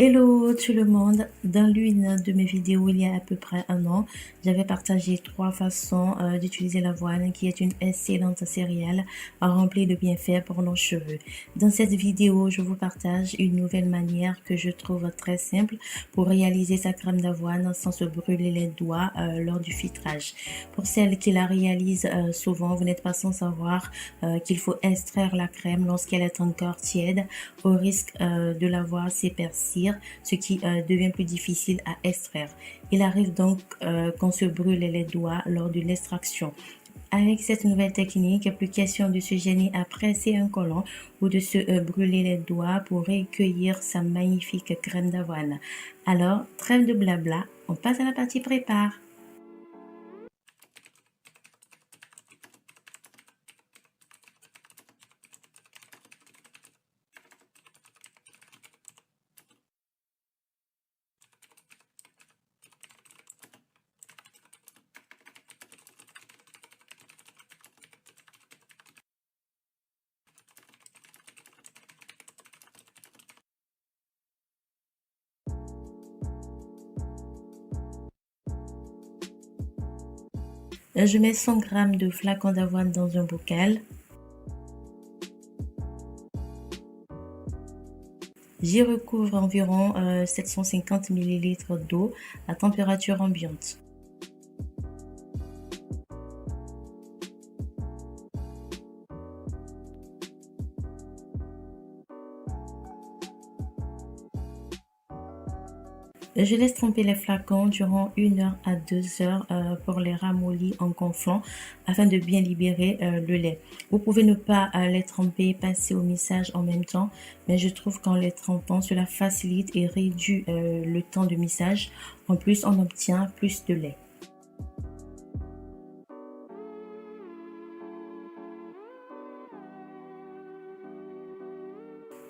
Hello tout le monde, dans l'une de mes vidéos il y a à peu près un an, j'avais partagé 3 façons d'utiliser l'avoine qui est une excellente céréale remplie de bienfaits pour nos cheveux. Dans cette vidéo, je vous partage une nouvelle manière que je trouve très simple pour réaliser sa crème d'avoine sans se brûler les doigts lors du filtrage. Pour celles qui la réalisent souvent, vous n'êtes pas sans savoir qu'il faut extraire la crème lorsqu'elle est encore tiède au risque de la voir s'épaissir, ce qui devient plus difficile à extraire. Il arrive donc qu'on se brûle les doigts lors de l'extraction. Avec cette nouvelle technique, plus question de se gêner à presser un collant ou de se brûler les doigts pour recueillir sa magnifique crème d'avoine. Alors, trêve de blabla, on passe à la partie prépare. Je mets 100 g de flacon d'avoine dans un bocal. J'y recouvre environ 750 ml d'eau à température ambiante. Je laisse tremper les flacons durant 1 heure à 2 heures pour les ramollir en gonflant afin de bien libérer le lait. Vous pouvez ne pas les tremper et passer au mixage en même temps, mais je trouve qu'en les trempant, cela facilite et réduit le temps de mixage. En plus, on obtient plus de lait.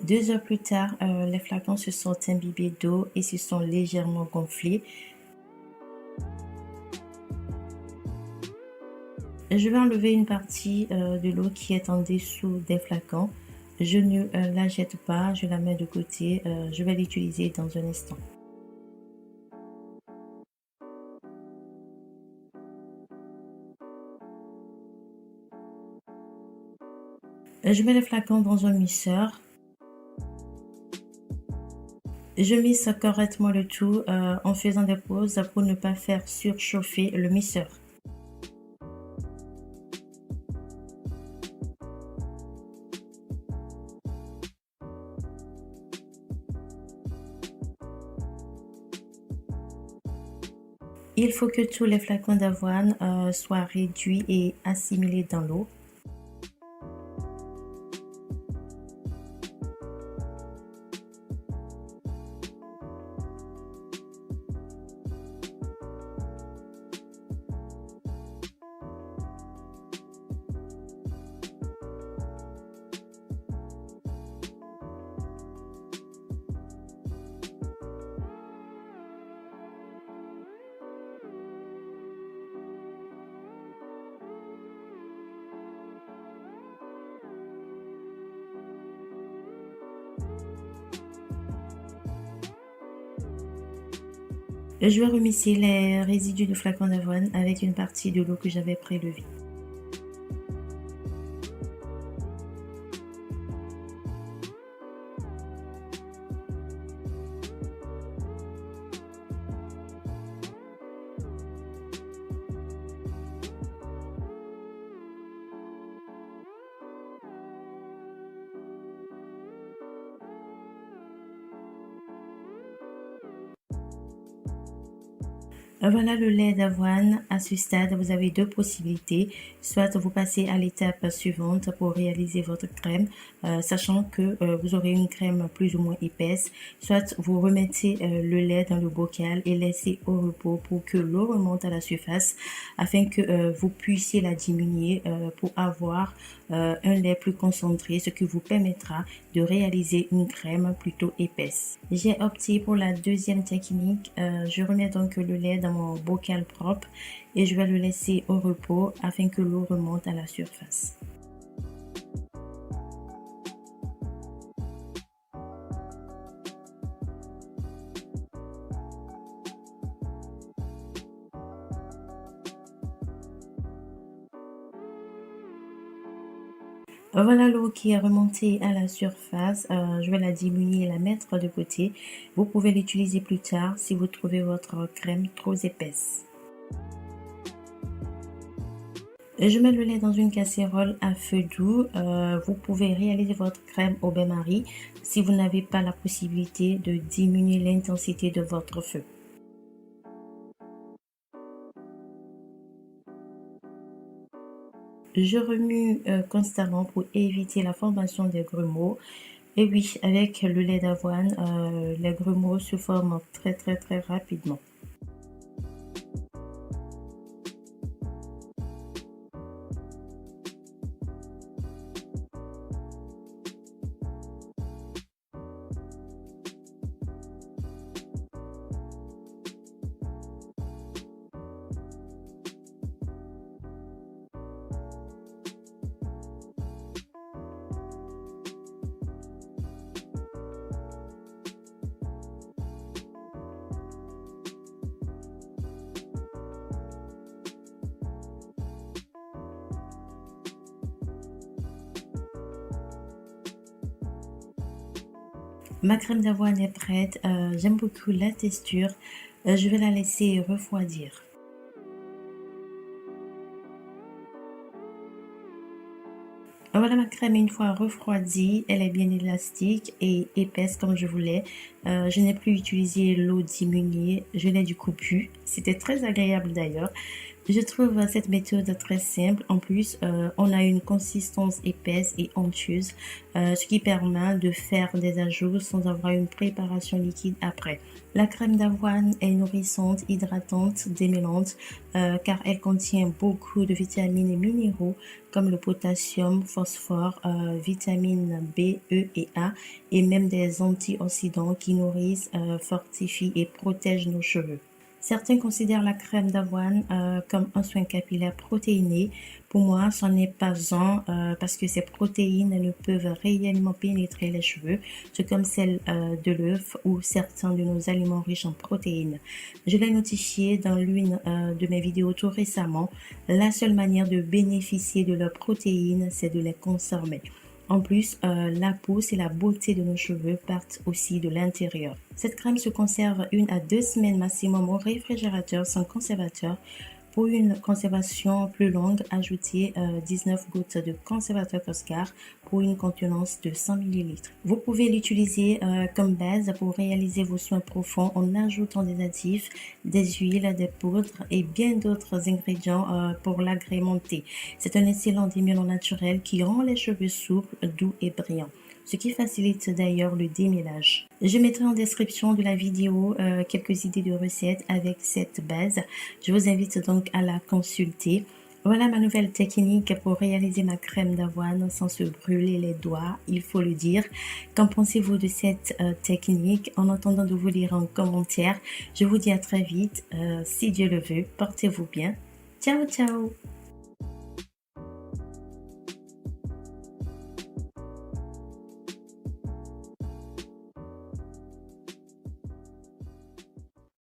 2 heures plus tard, les flacons se sont imbibés d'eau et se sont légèrement gonflés. Je vais enlever une partie de l'eau qui est en dessous des flacons. Je ne la jette pas, je la mets de côté. Je vais l'utiliser dans un instant. Je mets les flacons dans un mixeur. Je mixe correctement le tout en faisant des pauses pour ne pas faire surchauffer le mixeur. Il faut que tous les flacons d'avoine soient réduits et assimilés dans l'eau. Je vais remisser les résidus de flacons d'avoine avec une partie de l'eau que j'avais prélevée. Voilà le lait d'avoine. À ce stade, vous avez deux possibilités. Soit vous passez à l'étape suivante pour réaliser votre crème, sachant que vous aurez une crème plus ou moins épaisse. Soit vous remettez le lait dans le bocal et laissez au repos pour que l'eau remonte à la surface afin que vous puissiez la diminuer pour avoir un lait plus concentré, ce qui vous permettra de réaliser une crème plutôt épaisse. J'ai opté pour la deuxième technique. Je remets donc le lait dans mon bocal propre et je vais le laisser au repos afin que l'eau remonte à la surface. Voilà l'eau qui est remontée à la surface. Je vais la diminuer et la mettre de côté. Vous pouvez l'utiliser plus tard si vous trouvez votre crème trop épaisse. Je mets le lait dans une casserole à feu doux. Vous pouvez réaliser votre crème au bain-marie si vous n'avez pas la possibilité de diminuer l'intensité de votre feu. Je remue constamment pour éviter la formation des grumeaux. Et oui, avec le lait d'avoine, les grumeaux se forment très rapidement. Ma crème d'avoine est prête. J'aime beaucoup la texture. Je vais la laisser refroidir. Voilà ma crème une fois refroidie, elle est bien élastique et épaisse comme je voulais. Je n'ai plus utilisé l'eau diminuée, je l'ai du coup bu. C'était très agréable d'ailleurs. Je trouve cette méthode très simple. En plus, on a une consistance épaisse et onctueuse, ce qui permet de faire des ajouts sans avoir une préparation liquide après. La crème d'avoine est nourrissante, hydratante, démêlante, car elle contient beaucoup de vitamines et minéraux comme le potassium, phosphore, vitamines B, E et A, et même des antioxydants qui nourrissent, fortifient et protègent nos cheveux. Certains considèrent la crème d'avoine comme un soin capillaire protéiné. Pour moi, ce n'est pas un parce que ces protéines ne peuvent réellement pénétrer les cheveux, tout comme celles de l'œuf ou certains de nos aliments riches en protéines. Je l'ai notifié dans l'une de mes vidéos tout récemment. La seule manière de bénéficier de leurs protéines, c'est de les consommer. En plus, la pousse et la beauté de nos cheveux partent aussi de l'intérieur. Cette crème se conserve 1 à 2 semaines maximum au réfrigérateur sans conservateur. Pour une conservation plus longue, ajoutez 19 gouttes de conservateur Coscar pour une contenance de 100 ml. Vous pouvez l'utiliser comme base pour réaliser vos soins profonds en ajoutant des additifs, des huiles, des poudres et bien d'autres ingrédients pour l'agrémenter. C'est un excellent démêlant naturel qui rend les cheveux souples, doux et brillants, ce qui facilite d'ailleurs le démêlage. Je mettrai en description de la vidéo quelques idées de recettes avec cette base. Je vous invite donc à la consulter. Voilà ma nouvelle technique pour réaliser ma crème d'avoine sans se brûler les doigts, il faut le dire. Qu'en pensez-vous de cette technique? En attendant de vous lire en commentaire, je vous dis à très vite. Si Dieu le veut, portez-vous bien. Ciao, ciao!